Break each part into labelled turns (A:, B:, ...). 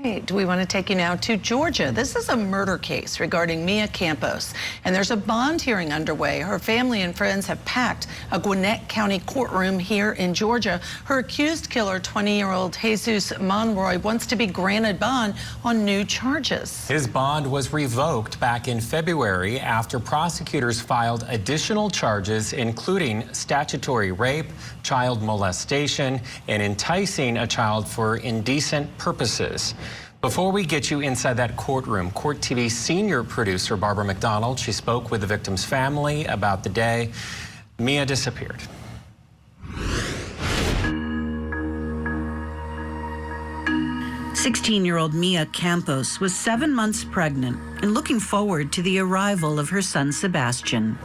A: Right. We want to take you now to Georgia. This is a murder case regarding Mia Campos, and there's a bond hearing underway. Her family and friends have packed a Gwinnett County courtroom here in Georgia. Her accused killer, 20-year-old Jesus Monroy, wants to be granted bond on new charges.
B: His bond was revoked back in February after prosecutors filed additional charges, including statutory rape, child molestation, and enticing a child for indecent purposes. Before we get you inside that courtroom, Court TV senior producer Barbara McDonald, she spoke with the victim's family about the day Mia disappeared.
C: 16-year-old Mia Campos was 7 months pregnant and looking forward to the arrival of her son Sebastian.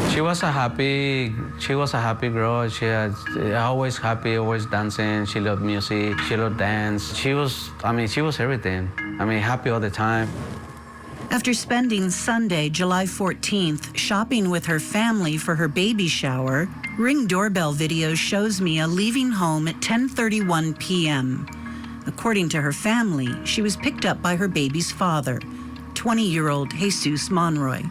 D: She was a happy girl. She was always happy, always dancing. She loved music, she loved dance. She was everything. Happy all the time.
C: After spending Sunday, July 14th, shopping with her family for her baby shower, Ring doorbell video shows Mia leaving home at 10:31 p.m. According to her family, she was picked up by her baby's father, 20-year-old Jesus Monroy.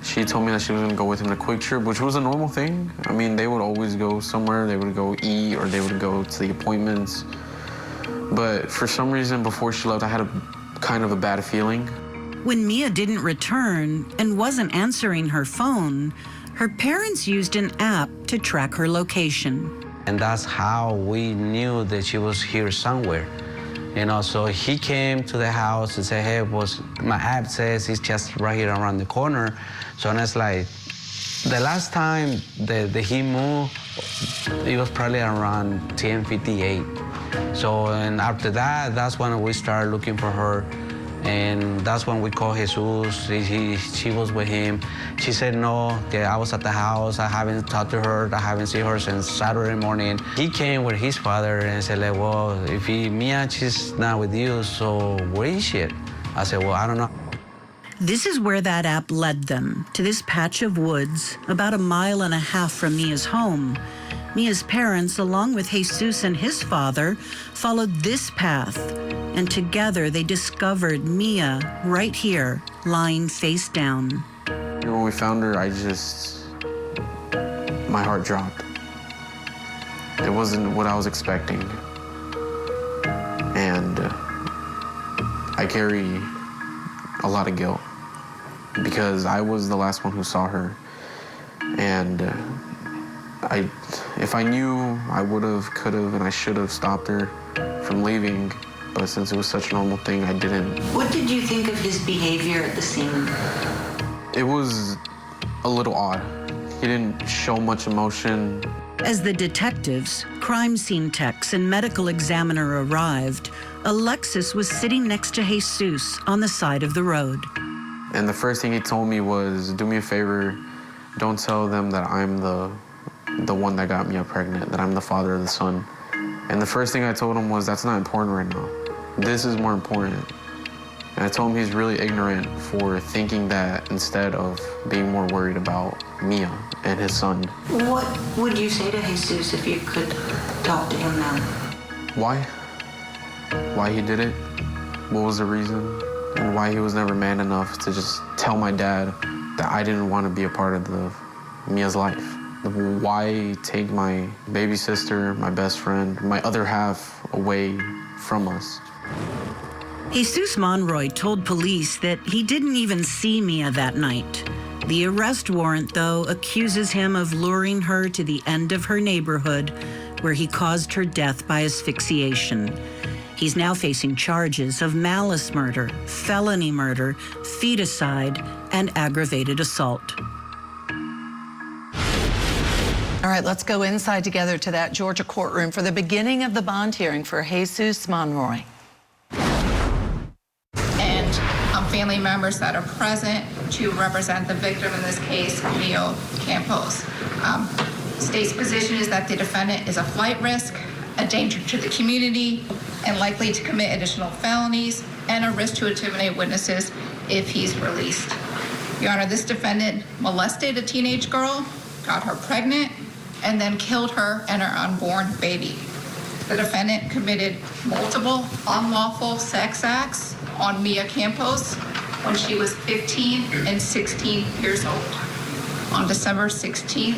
E: She told me that she was gonna go with him to Quick Trip, which was a normal thing. They would always go somewhere. They would go eat or they would go to the appointments. But for some reason, before she left, I had a kind of a bad feeling.
C: When Mia didn't return and wasn't answering her phone, her parents used an app to track her location.
D: And that's how we knew that she was here somewhere. So he came to the house and said, hey, my app says it's just right here around the corner. So it's like, the last time that he moved, it was probably around 10:58. So, and after that, that's when we started looking for her. And that's when we called Jesus. She was with him. She said no, that I was at the house. I haven't talked to her. I haven't seen her since Saturday morning. He came with his father and said, like, well, if Mia, she's not with you, so where is she? I said, well, I don't know.
C: This is where that app led them, to this patch of woods, about 1.5 miles from Mia's home. Mia's parents, along with Jesus and his father, followed this path, and together they discovered Mia right here, lying face down.
E: When we found her, my heart dropped. It wasn't what I was expecting. And I carry a lot of guilt because I was the last one who saw her. And if I knew, I would have, could have, and I should have stopped her from leaving. But since it was such a normal thing, I didn't.
C: What did you think of his behavior at the scene?
E: It was a little odd. He didn't show much emotion.
C: As the detectives, crime scene techs, and medical examiner arrived, Alexis was sitting next to Jesus on the side of the road.
E: And the first thing he told me was, do me a favor, don't tell them that I'm the one that got Mia pregnant, that I'm the father of the son. And the first thing I told him was, that's not important right now. This is more important. And I told him he's really ignorant for thinking that instead of being more worried about Mia and his son.
C: What would you say to Jesus if you could talk to him now?
E: Why? Why he did it? What was the reason? And why he was never man enough to just tell my dad that I didn't want to be a part of Mia's life. Why take my baby sister, my best friend, my other half away from us?
C: Jesus Monroy told police that he didn't even see Mia that night. The arrest warrant, though, accuses him of luring her to the end of her neighborhood, where he caused her death by asphyxiation. He's now facing charges of malice murder, felony murder, feticide, and aggravated assault.
A: All right, let's go inside together to that Georgia courtroom for the beginning of the bond hearing for Jesus Monroy.
F: And family members that are present to represent the victim in this case, Mia Campos. State's position is that the defendant is a flight risk, a danger to the community, and likely to commit additional felonies, and a risk to intimidate witnesses if he's released. Your Honor, this defendant molested a teenage girl, got her pregnant, and then killed her and her unborn baby. The defendant committed multiple unlawful sex acts on Mia Campos when she was 15 and 16 years old. On December 16th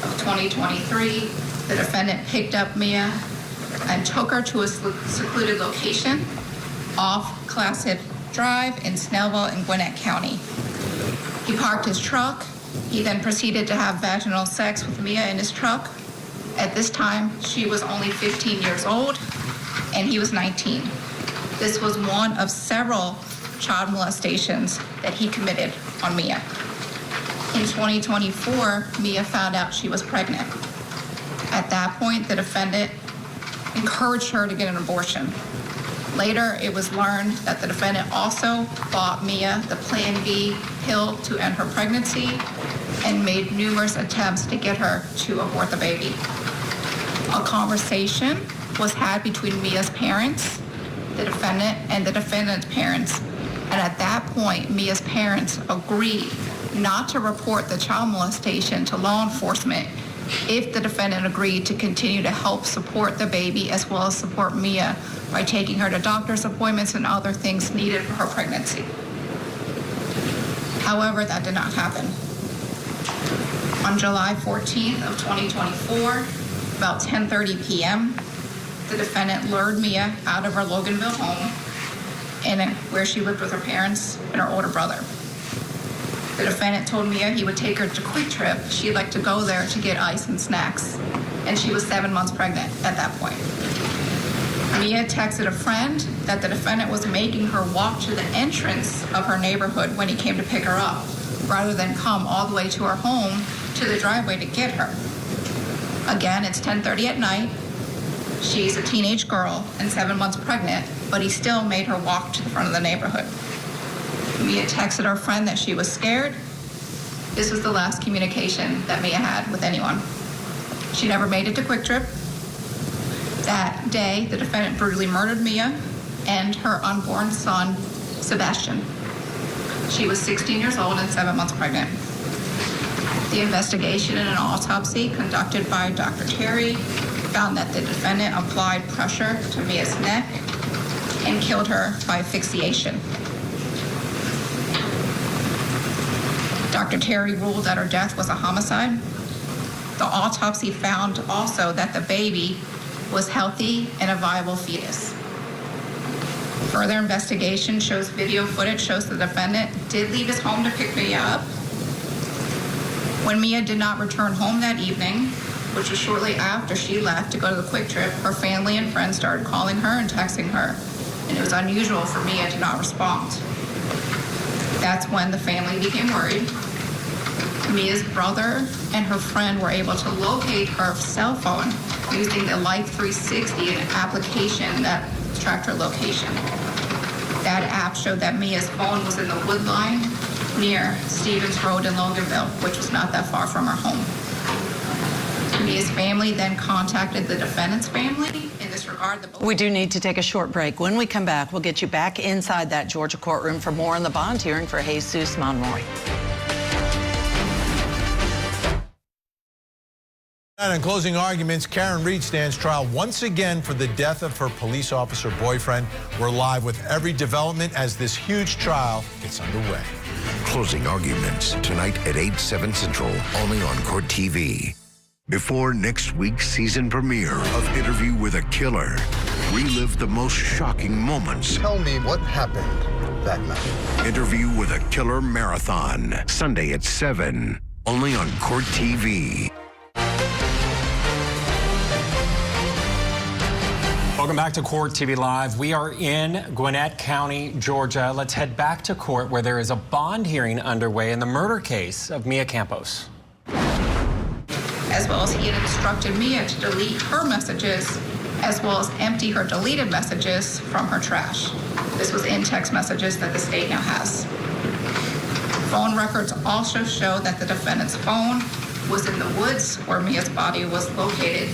F: of 2023, the defendant picked up Mia and took her to a secluded location off Classic Drive in Snellville in Gwinnett County. He parked his truck. He then proceeded to have vaginal sex with Mia in his truck. At this time, she was only 15 years old and he was 19. This was one of several child molestations that he committed on Mia. In 2024, Mia found out she was pregnant. At that point, the defendant encouraged her to get an abortion. Later, it was learned that the defendant also bought Mia the Plan B pill to end her pregnancy and made numerous attempts to get her to abort the baby. A conversation was had between Mia's parents, the defendant, and the defendant's parents. And at that point, Mia's parents agreed not to report the child molestation to law enforcement if the defendant agreed to continue to help support the baby as well as support Mia by taking her to doctor's appointments and other things needed for her pregnancy. However, that did not happen. On July 14th of 2024, about 10:30 p.m., the defendant lured Mia out of her Loganville home where she lived with her parents and her older brother. The defendant told Mia he would take her to Quick Trip. She'd like to go there to get ice and snacks, and she was 7 months pregnant at that point. Mia texted a friend that the defendant was making her walk to the entrance of her neighborhood when he came to pick her up, rather than come all the way to her home to the driveway to get her. Again, it's 10:30 at night. She's a teenage girl and 7 months pregnant, but he still made her walk to the front of the neighborhood. Mia texted her friend that she was scared. This was the last communication that Mia had with anyone. She never made it to Quick Trip. That day, the defendant brutally murdered Mia and her unborn son, Sebastian. She was 16 years old and 7 months pregnant. The investigation and an autopsy conducted by Dr. Terry found that the defendant applied pressure to Mia's neck and killed her by asphyxiation. Dr. Terry ruled that her death was a homicide. The autopsy found also that the baby was healthy and a viable fetus. Further investigation shows video footage shows the defendant did leave his home to pick Mia up. When Mia did not return home that evening, which was shortly after she left to go to the Quick Trip, her family and friends started calling her and texting her, and it was unusual for Mia to not respond. That's when the family became worried. Mia's brother and her friend were able to locate her cell phone using the Life 360, an application that tracked her location. That app showed that Mia's phone was in the wood line near Stevens Road in Loganville, which was not that far from her home. Mia's family then contacted the defendant's family. In this regard,
A: we do need to take a short break. When we come back, we'll get you back inside that Georgia courtroom for more on the bond hearing for Jesus Monroy.
G: And in closing arguments, Karen Reed stands trial once again for the death of her police officer boyfriend. We're live with every development as this huge trial gets underway.
H: Closing arguments tonight at 8/7 Central, only on Court TV. Before next week's season premiere of Interview with a Killer, relive the most shocking moments.
I: Tell me what happened that night.
H: Interview with a Killer Marathon, Sunday at 7, only on Court TV.
B: Welcome back to Court TV Live. We are in Gwinnett County, Georgia. Let's head back to court where there is a bond hearing underway in the murder case of Mia Campos.
F: As well as he had instructed Mia to delete her messages, as well as empty her deleted messages from her trash. This was in text messages that the state now has. Phone records also show that the defendant's phone was in the woods where Mia's body was located,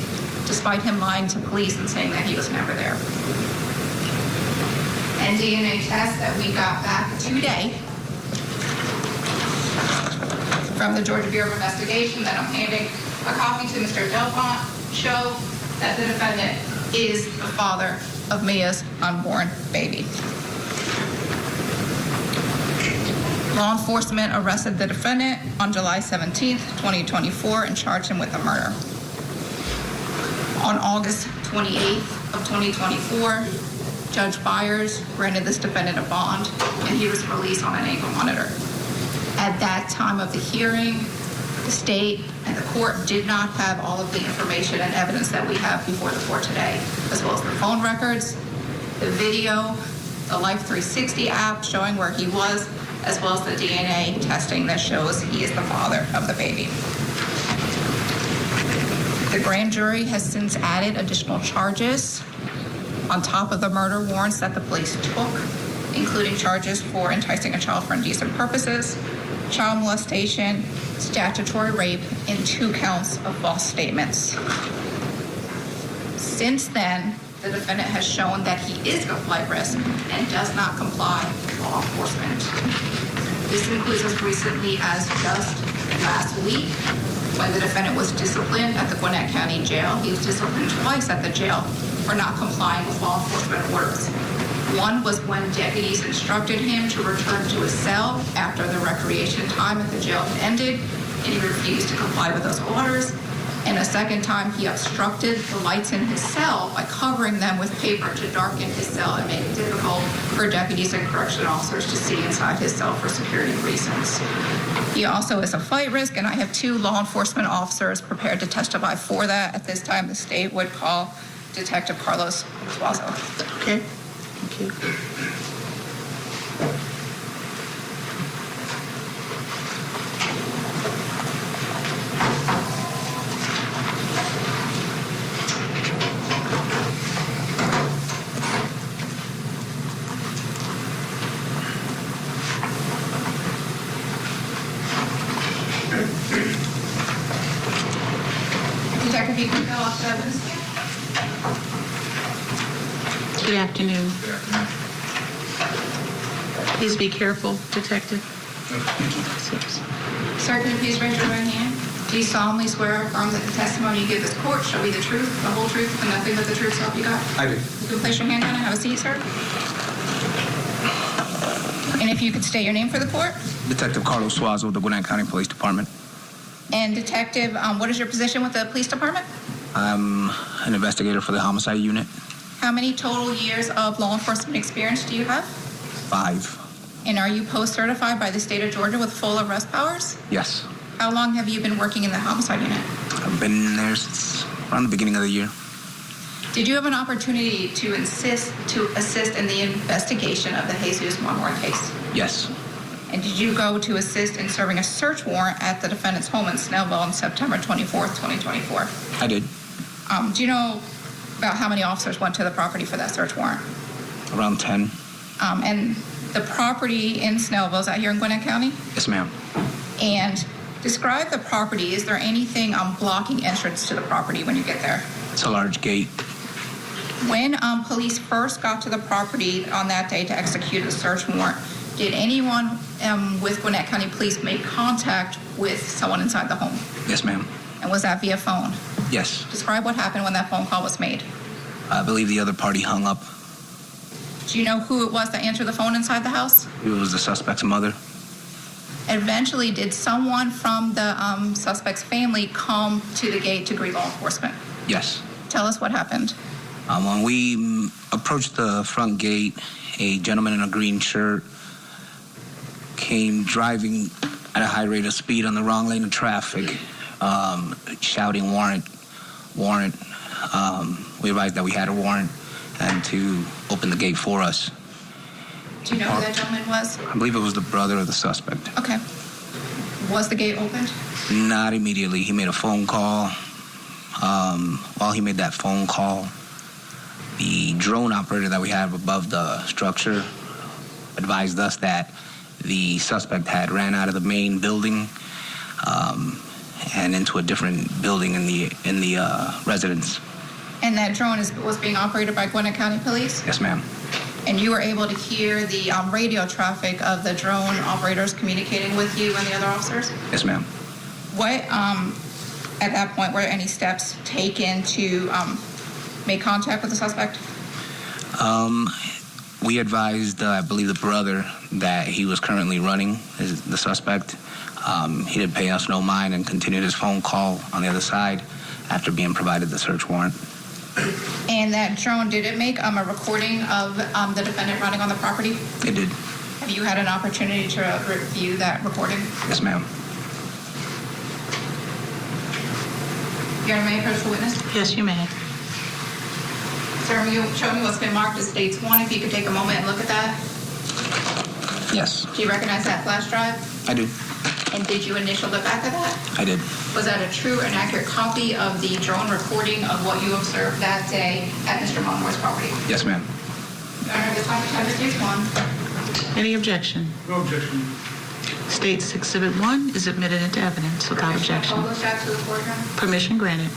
F: despite him lying to police and saying that he was never there. And DNA test that we got back today from the Georgia Bureau of Investigation that I'm handing a copy to Mr. Delpont show that the defendant is the father of Mia's unborn baby. Law enforcement arrested the defendant on July 17th, 2024, and charged him with the murder. On August 28th of 2024, Judge Byers granted this defendant a bond, and he was released on an ankle monitor. At that time of the hearing, the state and the court did not have all of the information and evidence that we have before the court today, as well as the phone records, the video, the Life 360 app showing where he was, as well as the DNA testing that shows he is the father of the baby. The grand jury has since added additional charges on top of the murder warrants that the police took, including charges for enticing a child for indecent purposes, child molestation, statutory rape, and 2 counts of false statements. Since then, the defendant has shown that he is a flight risk and does not comply with law enforcement. This includes as recently as just last week, when the defendant was disciplined at the Gwinnett County Jail. He was disciplined twice at the jail for not complying with law enforcement orders. One was when deputies instructed him to return to his cell after the recreation time at the jail had ended, and he refused to comply with those orders. And a second time, he obstructed the lights in his cell by covering them with paper to darken his cell and make it difficult for deputies and correction officers to see inside his cell for security reasons. He also is a flight risk, and I have 2 law enforcement officers prepared to testify for that. At this time, the state would call Detective Carlos Suazo.
A: Okay. Thank you.
F: Detective, you can go off the evidence.
J: Good afternoon. Please be careful, Detective.
F: Sir, can you please raise your right hand? Do you solemnly swear or affirm that the testimony you give this court shall be the truth, the whole truth, and nothing but the truth, so help you God?
K: I do.
F: You can place your hand down and have a seat, sir. And if you could state your name for the court.
K: Detective Carlos Suazo of the Gwinnett County Police Department.
F: And Detective, what is your position with the police department?
K: I'm an investigator for the homicide unit.
F: How many total years of law enforcement experience do you have?
K: 5.
F: And are you post-certified by the state of Georgia with full arrest powers?
K: Yes.
F: How long have you been working in the homicide unit?
K: I've been there since around the beginning of the year.
F: Did you have an opportunity to assist in the investigation of the Jesus Monroy case?
K: Yes.
F: And did you go to assist in serving a search warrant at the defendant's home in Snellville on September 24th, 2024?
K: I did.
F: Do you know about how many officers went to the property for that search warrant?
K: Around 10.
F: And the property in Snellville, is that here in Gwinnett County?
K: Yes, ma'am.
F: And describe the property. Is there anything blocking entrance to the property when you get there?
K: It's a large gate.
F: When police first got to the property on that day to execute a search warrant, did anyone with Gwinnett County Police make contact with someone inside the home?
K: Yes, ma'am.
F: And was that via phone?
K: Yes.
F: Describe what happened when that phone call was made.
K: I believe the other party hung up.
F: Do you know who it was that answered the phone inside the house?
K: It was the suspect's mother.
F: Eventually, did someone from the suspect's family come to the gate to greet law enforcement?
K: Yes.
F: Tell us what happened.
K: When we approached the front gate, a gentleman in a green shirt came driving at a high rate of speed on the wrong lane of traffic, shouting warrant. We advised that we had a warrant and to open the gate for us.
F: Do you know who that gentleman was?
K: I believe it was the brother of the suspect.
F: Okay. Was the gate opened?
K: Not immediately. He made a phone call. While he made that phone call, the drone operator that we have above the structure advised us that the suspect had ran out of the main building and into a different building in the residence.
F: And that drone was being operated by Gwinnett County Police?
K: Yes, ma'am.
F: And you were able to hear the radio traffic of the drone operators communicating with you and the other officers?
K: Yes, ma'am.
F: What, at that point, were any steps taken to made contact with the suspect?
K: We advised, I believe, the brother that he was currently running, the suspect. He didn't pay us no mind and continued his phone call on the other side after being provided the search warrant.
F: And that drone, did it make a recording of the defendant running on the property?
K: It did.
F: Have you had an opportunity to review that recording?
K: Yes, ma'am.
F: Your Honor, may I approach the witness?
J: Yes, you may.
F: Sir, will you show me what's been marked as States 1, if you could take a moment and look at that?
K: Yes,
F: Do you recognize that flash drive?
K: I do.
F: And did you initial the back of that?
K: I did.
F: Was that a true and accurate copy of the drone recording of what you observed that day at Mr. Monroy's property?
K: Yes, ma'am.
F: Your Honor, this one is States 1.
J: Any objection?
I: No objection.
J: State's Exhibit 1 is admitted into evidence without objection.
F: Publish that to the court, Your Honor.
J: Permission granted.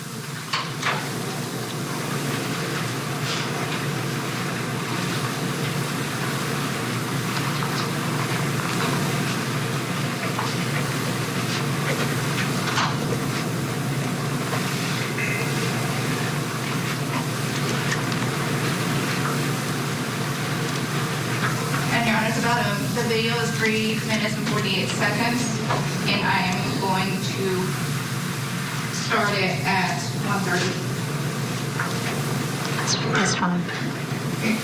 F: The video is 3 minutes and 48 seconds, and I am going to start it at 1:30.
J: That's fine.
F: Okay.